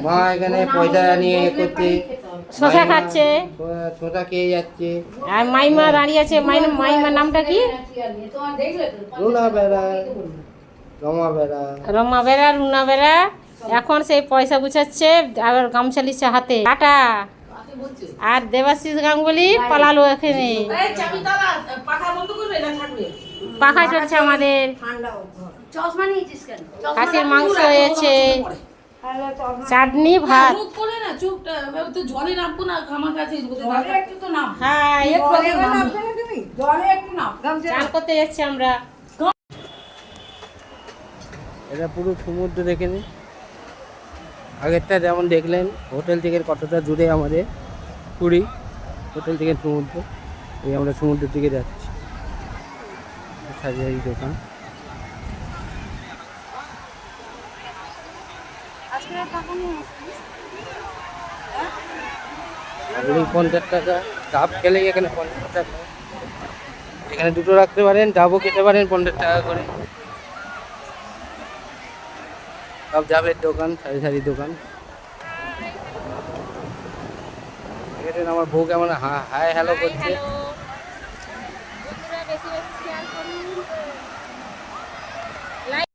মা এখানে পয়সা নিয়ে করতে শশা খাচ্ছে শশা খেয়ে যাচ্ছে। আর মাইমা দাঁড়িয়ে আছে। মাইমার নামটা কি? রুনা বেড়া, রমা বেড়া। রমা বেড়া, রুনা বেড়া। এখন সেই পয়সা গুছাচ্ছে, আবার গামছা লিচ্ছে হাতে। টাটা। আর দেবাশিস গাঙ্গুলি পালালো এখানে। পাখা চলছে আমাদের। খাসির মাংস হয়েছে, চাটনি, ভাত। চান করতে যাচ্ছি আমরা। এটা পুরো সমুদ্র দেখে নি। আগেরটা যেমন দেখলেন হোটেল থেকে কতটা দূরে আমাদের পুরী, হোটেল থেকে সমুদ্র। এই আমরা সমুদ্রের দিকে যাচ্ছি। সাজারি দোকান। আপনি 50 টাকা ডাব খেলেই এখানে 50 টাকা। এখানে দুটো রাখতে পারেন, ডাবও খেতে পারেন 50 টাকা করে। সব ডাবের দোকান, সারি সারি দোকান। এখানে আমার বউ কেমন হাই হ্যালো করছে।